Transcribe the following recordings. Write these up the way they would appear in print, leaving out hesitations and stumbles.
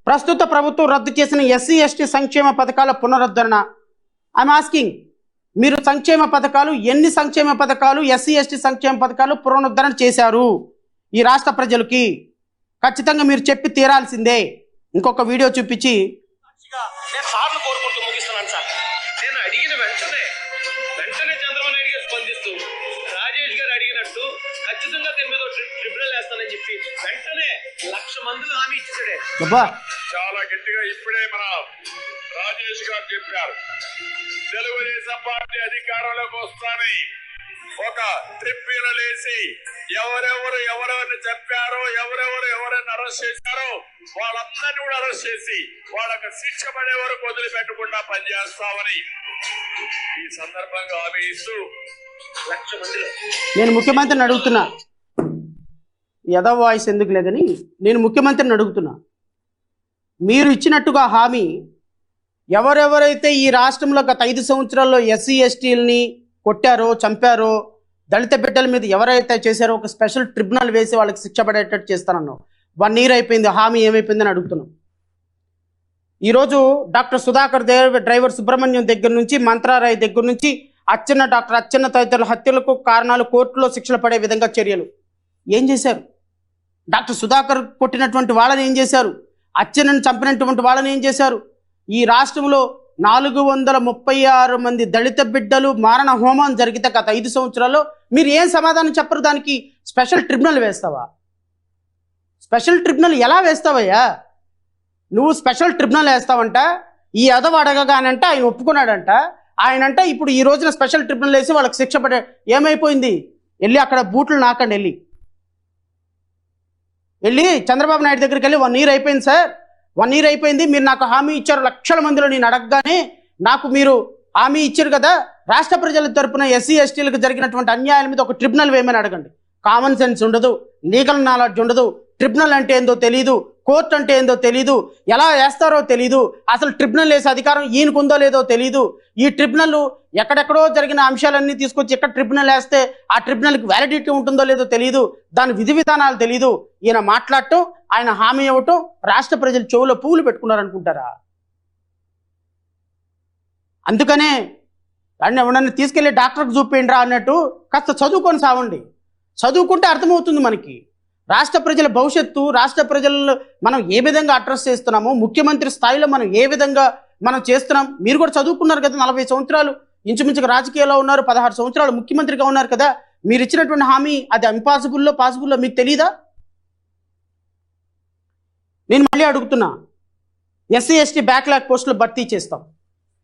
ప్రస్తుత ప్రభుత్వం రద్దు చేసిన ఎస్సీ ఎస్టీ సంక్షేమ పథకాల పునరుద్ధరణ. ఐఎమ్ ఆస్కింగ్, మీరు సంక్షేమ పథకాలు ఎన్ని సంక్షేమ పథకాలు ఎస్సీ ఎస్టీ సంక్షేమ పథకాలు పునరుద్ధరణ చేశారు ఈ రాష్ట్ర ప్రజలకి? ఖచ్చితంగా మీరు చెప్పి తీరాల్సిందే. ఇంకొక వీడియో చూపించి నేను సార్లు కోరుకుంటూ ముగిస్తున్నాను సార్. నేను అడిగిన వెంటనే చంద్రబాబు నాయుడు గారు స్పందిస్తూ రాజేష్ గారు అడిగినట్టు ఖచ్చితంగా దీని మీద ట్రిబ్యునల్ వేస్తానని చెప్పి వెంటనే 1,00,000 మందిని హామీ ఇచ్చేసాడే. చాలా గట్టిగా ఇప్పుడే మన రాజేష్ గారు చెప్పారు, తెలుగుదేశం పార్టీ అధికారంలోకి వస్తానని ఒక ట్రిబ్యునల్ వేసి ఎవరెవరిని చెప్పారో ఎవరెవరిని అరెస్ట్ చేశారో వాళ్ళందరినీ కూడా అరెస్ట్ చేసి వాళ్ళకి శిక్ష పడే వరకు వదిలిపెట్టకుండా పనిచేస్తామని ఈ సందర్భంగా హామీ ఇస్తూ 1,00,000 మందిలో నేను ముఖ్యమంత్రిని అడుగుతున్నా, యదో వాయిస్ ఎందుకు లేదని నేను ముఖ్యమంత్రిని అడుగుతున్నా, మీరు ఇచ్చినట్టుగా హామీ ఎవరెవరైతే ఈ రాష్ట్రంలో గత 5 సంవత్సరాల్లో ఎస్సీ ఎస్టీలని కొట్టారో చంపారో దళిత బిడ్డల మీద ఎవరైతే చేశారో ఒక స్పెషల్ ట్రిబ్యునల్ వేసి వాళ్ళకి శిక్ష పడేటట్టు చేస్తానన్నావు. 1 year అయిపోయింది, హామీ ఏమైపోయిందని అడుగుతున్నాం. ఈరోజు డాక్టర్ సుధాకర్ డ్రైవర్ సుబ్రహ్మణ్యం దగ్గర నుంచి మంత్రారాయ్ దగ్గర నుంచి డాక్టర్ అచ్చెన్న తదితరుల హత్యలకు కారణాలు కోర్టులో శిక్షలు పడే విధంగా చర్యలు ఏం చేశారు? డాక్టర్ సుధాకర్ కొట్టినటువంటి వాళ్ళని ఏం చేశారు? అచ్చెన్నను చంపినటువంటి వాళ్ళని ఏం చేశారు? ఈ రాష్ట్రంలో 436 మంది దళిత బిడ్డలు మారణ హోమం జరిగితే గత 5 సంవత్సరాల్లో మీరు ఏం సమాధానం చెప్పరు? దానికి స్పెషల్ ట్రిబ్యునల్ వేస్తావా? స్పెషల్ ట్రిబ్యునల్ ఎలా వేస్తావయ్యా? నువ్వు స్పెషల్ ట్రిబ్యునల్ వేస్తావంట, ఈ అదవ అడగగానంట ఆయన ఒప్పుకున్నాడంట, ఆయనంట ఇప్పుడు ఈ రోజున స్పెషల్ ట్రిబ్యునల్ వేసి వాళ్ళకి శిక్ష పడే. ఏమైపోయింది? వెళ్ళి అక్కడ బూట్లు నాకండి, వెళ్ళి చంద్రబాబు నాయుడు దగ్గరికి వెళ్ళి 1 year అయిపోయింది సార్, 1 year అయిపోయింది, మీరు నాకు హామీ ఇచ్చారు 1,00,000 మందిలో, నేను అడగగానే నాకు మీరు హామీ ఇచ్చారు కదా, రాష్ట్ర ప్రజల తరపున ఎస్సీ ఎస్టీలకు జరిగినటువంటి అన్యాయాల మీద ఒక ట్రిబ్యునల్ వేయమని అడగండి. కామన్ సెన్స్ ఉండదు, లీగల్ నాలెడ్జ్ ఉండదు, ట్రిబ్యునల్ అంటే ఏందో తెలీదు, కోర్టు అంటే ఏందో తెలీదు, ఎలా వేస్తారో తెలీదు, అసలు ట్రిబ్యునల్ వేసే అధికారం ఈయనకుందో లేదో తెలీదు. ఈ ట్రిబ్యునల్ ఎక్కడెక్కడో జరిగిన అంశాలన్నీ తీసుకొచ్చి ఎక్కడ ట్రిబ్యునల్ వేస్తే ఆ ట్రిబ్యునల్కి వ్యాలిడిటీ ఉంటుందో లేదో తెలీదు, దాని విధి విధానాలు తెలీదు. ఈయన మాట్లాడటం, ఆయన హామీ ఇవ్వటం, రాష్ట్ర ప్రజలు చెవులో పువ్వులు పెట్టుకున్నారనుకుంటారా? అందుకనే దాన్ని ఎవరన్నా తీసుకెళ్ళి డాక్టర్కి చూపించరా అన్నట్టు కాస్త చదువుకొని సావండి. చదువుకుంటే అర్థమవుతుంది మనకి రాష్ట్ర ప్రజల భవిష్యత్తు, రాష్ట్ర ప్రజలు మనం ఏ విధంగా అడ్రస్ చేస్తున్నామో, ముఖ్యమంత్రి స్థాయిలో మనం ఏ విధంగా మనం చేస్తున్నాం. మీరు కూడా చదువుకున్నారు కదా, 40 సంవత్సరాలు ఇంచుమించుగా రాజకీయాల్లో ఉన్నారు, 16 సంవత్సరాలు ముఖ్యమంత్రిగా ఉన్నారు కదా, మీరు ఇచ్చినటువంటి హామీ అది ఇంపాసిబుల్లో పాసిబుల్లో మీకు తెలీదా? నేను మళ్ళీ అడుగుతున్నా, ఎస్సీ ఎస్టీ బ్యాక్లాగ్ పోస్టులు భర్తీ చేస్తాం.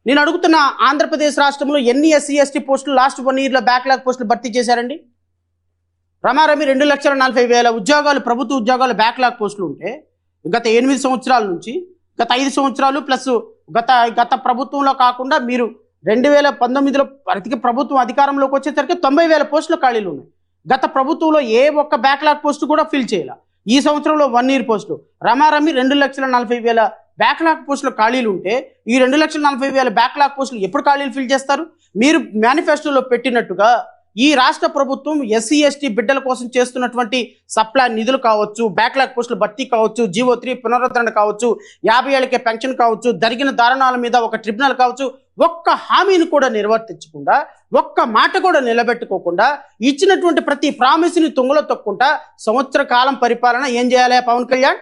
నేను అడుగుతున్నా, ఆంధ్రప్రదేశ్ రాష్ట్రంలో ఎన్ని ఎస్సీ ఎస్టీ పోస్టులు లాస్ట్ 1 yearలో బ్యాక్లాగ్ పోస్టులు భర్తీ చేశారండి? రమారమి 2,40,000 ఉద్యోగాలు, ప్రభుత్వ ఉద్యోగాలు బ్యాక్లాగ్ పోస్టులు ఉంటే గత 8 సంవత్సరాల నుంచి, గత 5 సంవత్సరాలు ప్లస్ గత ప్రభుత్వంలో కాకుండా మీరు 2019లో ప్రతి ప్రభుత్వం అధికారంలోకి వచ్చేసరికి 90,000 పోస్టులు ఖాళీలు ఉన్నాయి. గత ప్రభుత్వంలో ఏ ఒక్క బ్యాక్లాగ్ పోస్టు కూడా ఫిల్ చేయాల. ఈ సంవత్సరంలో 1 year పోస్టు రమారమి 2,40,000 బ్యాక్లాగ్ పోస్టులు ఖాళీలు ఉంటే ఈ 2,40,000 బ్యాక్లాగ్ పోస్టులు ఎప్పుడు ఖాళీలు ఫిల్ చేస్తారు? మీరు మేనిఫెస్టోలో పెట్టినట్టుగా ఈ రాష్ట్ర ప్రభుత్వం ఎస్సీ ఎస్టీ బిడ్డల కోసం చేస్తున్నటువంటి సప్లై నిధులు కావచ్చు, బ్యాక్లాగ్ పోస్టులు భర్తీ కావచ్చు, జీవో 3 పునరుద్ధరణ కావచ్చు, 50 ఏళ్ళకే పెన్షన్ కావచ్చు, జరిగిన దారుణాల మీద ఒక ట్రిబ్యునల్ కావచ్చు, ఒక్క హామీని కూడా నిర్వర్తించకుండా, ఒక్క మాట కూడా నిలబెట్టుకోకుండా, ఇచ్చినటువంటి ప్రతి ప్రామిస్ని తుంగలో తొక్కుంటా సంవత్సర కాలం పరిపాలన ఏం చేయాలి పవన్ కళ్యాణ్?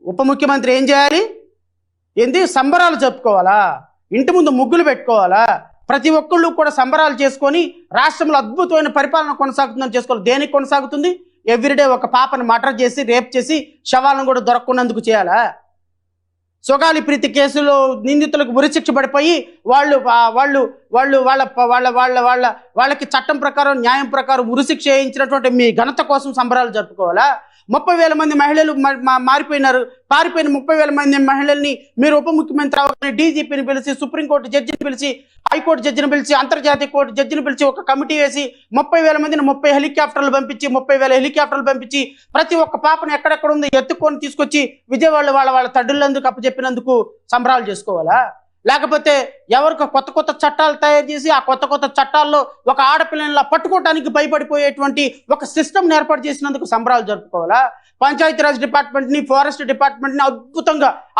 ఉప ముఖ్యమంత్రి ఏం చేయాలి? ఏంది సంబరాలు జరుపుకోవాలా? ఇంటి ముందు ముగ్గులు పెట్టుకోవాలా? ప్రతి ఒక్కళ్ళు కూడా సంబరాలు చేసుకొని రాష్ట్రంలో అద్భుతమైన పరిపాలన కొనసాగుతుందని చేసుకోవాలి. దేనికి కొనసాగుతుంది? ఎవ్రీడే ఒక పాపను మర్డర్ చేసి, రేప్ చేసి, శవాలను కూడా దొరకకున్నందుకు చేయాలా? సొగాలి ప్రీతి కేసులో నిందితులకు ఉరిశిక్ష పడిపోయి వాళ్ళకి చట్టం ప్రకారం, న్యాయం ప్రకారం ఉరిశిక్ష వేయించినటువంటి మీ ఘనత కోసం సంబరాలు జరుపుకోవాలా? 30,000 మంది మహిళలు మారిపోయినారు. పారిపోయిన 30,000 మంది మహిళల్ని మీరు ఉప ముఖ్యమంత్రి అవగానే డీజీపీని పిలిచి, సుప్రీంకోర్టు జడ్జిని పిలిచి, హైకోర్టు జడ్జిని పిలిచి, అంతర్జాతీయ కోర్టు జడ్జిని పిలిచి ఒక కమిటీ వేసి 30,000 మందిని 30 హెలికాప్టర్లు పంపించి, 30,000 హెలికాప్టర్లు పంపించి ప్రతి ఒక్క పాపను ఎక్కడెక్కడ ఉందో ఎత్తుకొని తీసుకొచ్చి విజయవాడలో వాళ్ళ తడ్డులందుకు అప్పచెప్పినందుకు సంబరాలు చేసుకోవాలా? లేకపోతే ఎవరికి కొత్త కొత్త చట్టాలు తయారు చేసి ఆ కొత్త కొత్త చట్టాల్లో ఒక ఆడపిల్లనిలా పట్టుకోవడానికి భయపడిపోయేటువంటి ఒక సిస్టమ్ ఏర్పాటు చేసినందుకు సంబరాలు జరుపుకోవాలా? పంచాయతీరాజ్ డిపార్ట్మెంట్ని, ఫారెస్ట్ డిపార్ట్మెంట్ని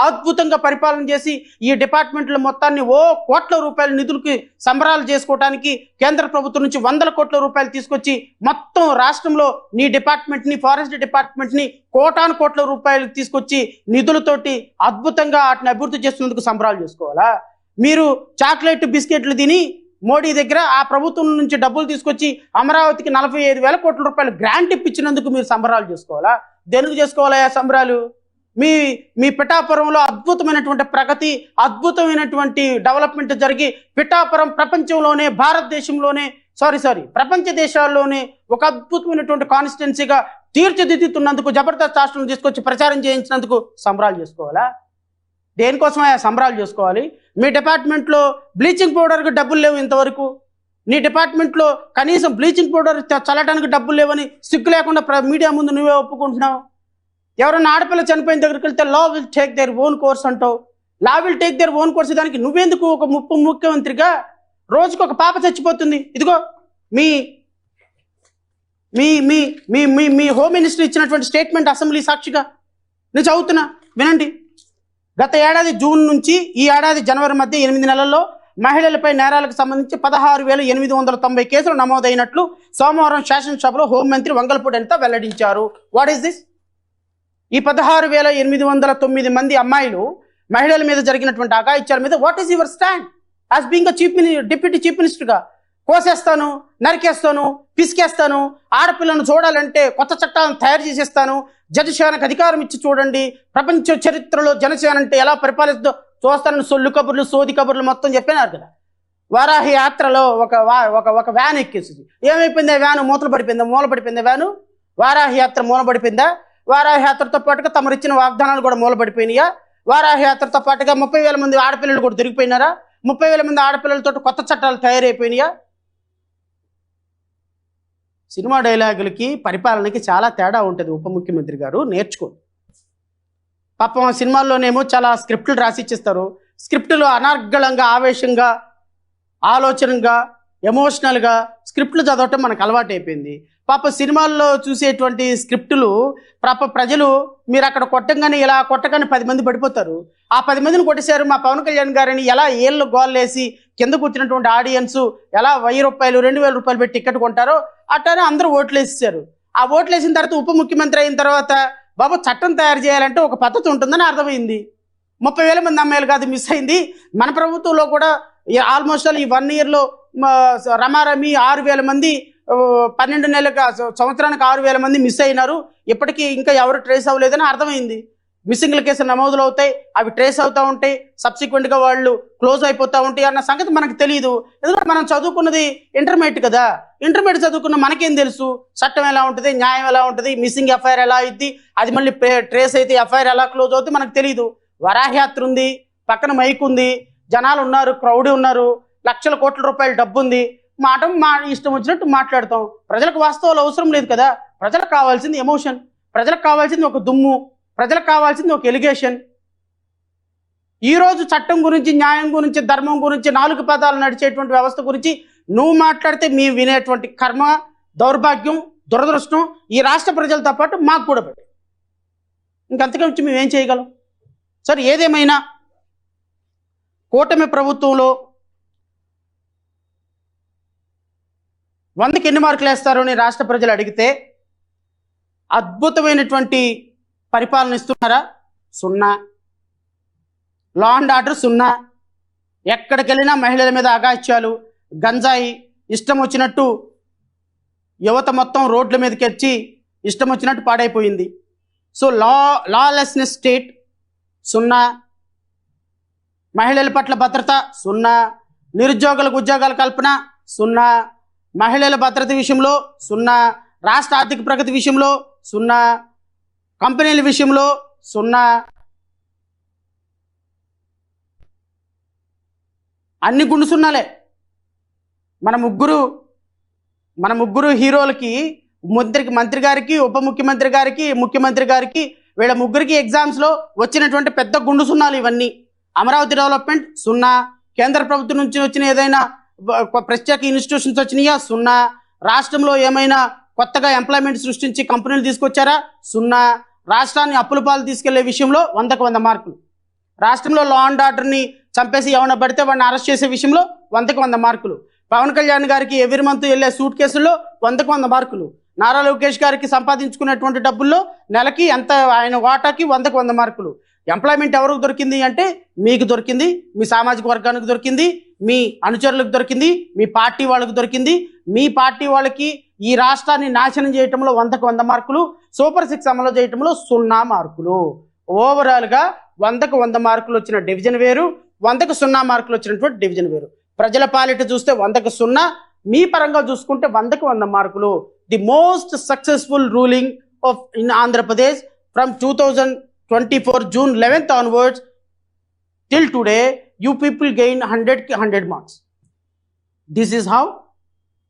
అద్భుతంగా పరిపాలన చేసి ఈ డిపార్ట్మెంట్ల మొత్తాన్ని కోట్ల రూపాయల నిధులకి సంబరాలు చేసుకోవడానికి కేంద్ర ప్రభుత్వం నుంచి 100 కోట్ల రూపాయలు తీసుకొచ్చి మొత్తం రాష్ట్రంలో నీ డిపార్ట్మెంట్ని, ఫారెస్ట్ డిపార్ట్మెంట్ని కోటాను కోట్ల రూపాయలు తీసుకొచ్చి నిధులతోటి అద్భుతంగా వాటిని అభివృద్ధి చేస్తున్నందుకు సంబరాలు చేసుకోవాలా? మీరు చాక్లెట్ బిస్కెట్లు తిని మోడీ దగ్గర ఆ ప్రభుత్వం నుంచి డబ్బులు తీసుకొచ్చి అమరావతికి 45,000 కోట్ల రూపాయలు గ్రాంట్ ఇప్పించినందుకు మీరు సంబరాలు చేసుకోవాలా? దేనికి చేసుకోవాలా సంబరాలు? మీ పిఠాపురంలో అద్భుతమైనటువంటి ప్రగతి, అద్భుతమైనటువంటి డెవలప్మెంట్ జరిగి పిఠాపురం ప్రపంచంలోనే, భారతదేశంలోనే ప్రపంచ దేశాల్లోనే ఒక అద్భుతమైనటువంటి కాన్స్టిట్యున్సీగా తీర్చిదిద్దుతున్నందుకు జబర్దస్త్ హాస్టల్ని తీసుకొచ్చి ప్రచారం చేయించినందుకు సంబరాలు చేసుకోవాలా? దేనికోసం సంబరాలు చేసుకోవాలి? మీ డిపార్ట్మెంట్లో బ్లీచింగ్ పౌడర్కి డబ్బులు లేవు ఇంతవరకు. నీ డిపార్ట్మెంట్లో కనీసం బ్లీచింగ్ పౌడర్ చల్లడానికి డబ్బులు లేవని సిగ్గు లేకుండా మీడియా ముందు నువ్వే ఒప్పుకుంటున్నావు. ఎవరైనా ఆడపిల్ల చనిపోయిన దగ్గరికి వెళ్తే law will take their own course అంటావు. Law will take their own course. దానికి నువ్వెందుకు ఒక ముఖ్యమంత్రిగా రోజుకు ఒక పాప చచ్చిపోతుంది? ఇదిగో మీ మీ మీ మీ మీ మీ హోమ్ మినిస్టర్ ఇచ్చినటువంటి స్టేట్మెంట్ అసెంబ్లీ సాక్షిగా నేను చదువుతున్నా, వినండి. గత ఏడాది జూన్ నుంచి ఈ ఏడాది జనవరి మధ్య 8 నెలల్లో మహిళలపై నేరాలకు సంబంధించి 16,890 కేసులు నమోదైనట్లు సోమవారం శాసనసభలో హోంమంత్రి వంగలపూడి అనిత వెల్లడించారు. What is this? ఈ 16,809 మంది అమ్మాయిలు మహిళల మీద జరిగినటువంటి అఘాయిత్యాల మీద what is your stand as being deputy chief మినిస్టర్గా? కోసేస్తాను, నరికేస్తాను, పిసికేస్తాను, ఆడపిల్లను చూడాలంటే కొత్త చట్టాలను తయారు చేసేస్తాను, జనసేనకు అధికారం ఇచ్చి చూడండి, ప్రపంచ చరిత్రలో జనసేన అంటే ఎలా పరిపాలిస్తుందో చూస్తానని సొల్లు కబుర్లు, సోది కబుర్లు మొత్తం చెప్పినారు కదా. వారాహి యాత్రలో ఒక వ్యాన్ ఎక్కేసింది. ఏమైపోయింది? ఆ వ్యాను మూల పడిపోయిందా వ్యాను? వారాహి యాత్ర మూలపడిపోయిందా? వారాహి యాత్రతో పాటుగా తమరు ఇచ్చిన వాగ్దానాలు కూడా మూలపడిపోయినాయా? వారాహి యాత్రతో పాటుగా 30,000 మంది ఆడపిల్లలు కూడా దొరికిపోయినారా? 30,000 మంది ఆడపిల్లలతో కొత్త చట్టాలు తయారైపోయినాయా? సినిమా డైలాగులకి పరిపాలనకి చాలా తేడా ఉంటుంది. ఉప ముఖ్యమంత్రి గారు నేర్చుకోండి. పాపం సినిమాల్లోనేమో చాలా స్క్రిప్టులు రాసిచ్చిస్తారు. స్క్రిప్టులు అనర్గళంగా, ఆవేశంగా, ఆలోచనగా, ఎమోషనల్గా స్క్రిప్టులు చదవటం మనకు అలవాటు అయిపోయింది. పాప సినిమాల్లో చూసేటువంటి స్క్రిప్టులు ప్రజలు మీరు అక్కడ కొట్టంగానే ఇలా కొట్టగానే 10 మంది పడిపోతారు. ఆ 10 మందిని కొట్టేశారు మా పవన్ కళ్యాణ్ గారిని ఎలా ఏళ్ళు గోల్లేసి కింద కూర్చున్నటువంటి ఆడియన్స్ ఎలా 1,000 రూపాయలు 2,000 రూపాయలు పెట్టి టికెట్ కొంటారో అట్లానే అందరూ ఓట్లు వేసేసారు. ఆ ఓట్లు వేసిన తర్వాత ఉప ముఖ్యమంత్రి అయిన తర్వాత బాబు చట్టం తయారు చేయాలంటే ఒక పద్ధతి ఉంటుందని అర్థమైంది. 30,000 మంది అమ్మాయిలు కాదు మిస్ అయింది. మన ప్రభుత్వంలో కూడా ఆల్మోస్ట్ ఈ 1 ఇయర్లో రమారమి 6,000 మంది 12 నెలలుగా సంవత్సరానికి 6,000 మంది మిస్ అయినారు. ఇప్పటికీ ఇంకా ఎవరు ట్రేస్ అవ్వలేదని అర్థమైంది. మిస్సింగ్ల కేసులు నమోదులు అవుతాయి, అవి ట్రేస్ అవుతూ ఉంటాయి, సబ్సిక్వెంట్గా వాళ్ళు క్లోజ్ అయిపోతూ ఉంటాయి అన్న సంగతి మనకు తెలియదు. ఎందుకంటే మనం చదువుకున్నది ఇంటర్మీడియట్ కదా. ఇంటర్మీడియట్ చదువుకున్న మనకేం తెలుసు చట్టం ఎలా ఉంటుంది, న్యాయం ఎలా ఉంటుంది, మిస్సింగ్ ఎఫ్ఐఆర్ ఎలా అయింది, అది మళ్ళీ ట్రేస్ అయితే ఎఫ్ఐఆర్ ఎలా క్లోజ్ అవుతుంది మనకు తెలియదు. వరాహయాత్ర ఉంది, పక్కన మైక్ ఉంది, జనాలు ఉన్నారు, క్రౌడ్ ఉన్నారు, లక్షల కోట్ల రూపాయల డబ్బు ఉంది, మా ఇష్టం వచ్చినట్టు మాట్లాడతాం. ప్రజలకు వాస్తవాలు అవసరం లేదు కదా. ప్రజలకు కావాల్సింది ఎమోషన్, ప్రజలకు కావాల్సింది ఒక దుమ్ము, ప్రజలకు కావాల్సింది ఒక ఎలిగేషన్. ఈరోజు చట్టం గురించి, న్యాయం గురించి, ధర్మం గురించి 4 పదాలు నడిచేటువంటి వ్యవస్థ గురించి నువ్వు మాట్లాడితే మీ వినేటువంటి కర్మ, దౌర్భాగ్యం, దురదృష్టం ఈ రాష్ట్ర ప్రజలతో పాటు మాకు కూడా పెట్టి ఇంకంతకుమించి మేమేం చేయగలం? సరే, ఏదేమైనా కూటమి ప్రభుత్వంలో 100కి ఎన్ని మార్కులు వేస్తారు అని రాష్ట్ర ప్రజలు అడిగితే అద్భుతమైనటువంటి పరిపాలన ఇస్తున్నారా? 0. Law and order 0. ఎక్కడికి వెళ్ళినా మహిళల మీద అఘాయిత్యాలు, గంజాయి, ఇష్టం వచ్చినట్టు యువత మొత్తం రోడ్ల మీదకి వచ్చి ఇష్టం వచ్చినట్టు పాడైపోయింది. So lawlessness state 0. మహిళల పట్ల భద్రత 0. నిరుద్యోగులకు ఉద్యోగాల కల్పన 0. మహిళల భద్రత విషయంలో 0. రాష్ట్ర ఆర్థిక ప్రగతి విషయంలో 0. కంపెనీల విషయంలో 0. అన్ని గుండు సున్నాలే. మన ముగ్గురు హీరోలకి, మంత్రి గారికి, ఉప ముఖ్యమంత్రి గారికి, ముఖ్యమంత్రి గారికి, వీళ్ళ ముగ్గురికి ఎగ్జామ్స్లో వచ్చినటువంటి పెద్ద గుండు సున్నాలు ఇవన్నీ. అమరావతి డెవలప్మెంట్ 0, కేంద్ర ప్రభుత్వం నుంచి వచ్చిన ఏదైనా ప్రత్యేక ఇన్స్టిట్యూషన్స్ వచ్చినాయా 0, రాష్ట్రంలో ఏమైనా కొత్తగా ఎంప్లాయ్మెంట్ సృష్టించి కంపెనీలు తీసుకొచ్చారా 0, రాష్ట్రాన్ని అప్పుల పాలు తీసుకెళ్లే విషయంలో 100కు 100 మార్కులు, రాష్ట్రంలో లా అండ్ ఆర్డర్ని చంపేసి ఎవరైనా పడితే వాడిని అరెస్ట్ చేసే విషయంలో 100కు 100 మార్కులు, పవన్ కళ్యాణ్ గారికి ఎవ్రీ మంత్ వెళ్ళే సూట్ కేసుల్లో 100కు 100 మార్కులు, నారా లోకేష్ గారికి సంపాదించుకునేటువంటి డబ్బుల్లో నెలకి ఎంత ఆయన వాటాకి 100కు 100 మార్కులు. ఎంప్లాయ్మెంట్ ఎవరికి దొరికింది అంటే మీకు దొరికింది, మీ సామాజిక వర్గానికి దొరికింది, మీ అనుచరులకు దొరికింది, మీ పార్టీ వాళ్ళకి దొరికింది. మీ పార్టీ వాళ్ళకి ఈ రాష్ట్రాన్ని నాశనం చేయటంలో 100కు 100 మార్కులు, సూపర్ 6 అమలు చేయటంలో 0 మార్కులు. ఓవరాల్గా 100కు 100 మార్కులు వచ్చిన డివిజన్ వేరు, 100కు 0 మార్కులు వచ్చినటువంటి డివిజన్ వేరు. ప్రజల పాలిట చూస్తే 100కు 0, మీ పరంగా చూసుకుంటే 100కు 100 మార్కులు. The most successful ruling of in Andhra Pradesh from 2024 June 11th onwards till today, you people gain 100 marks. This is how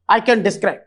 I can describe.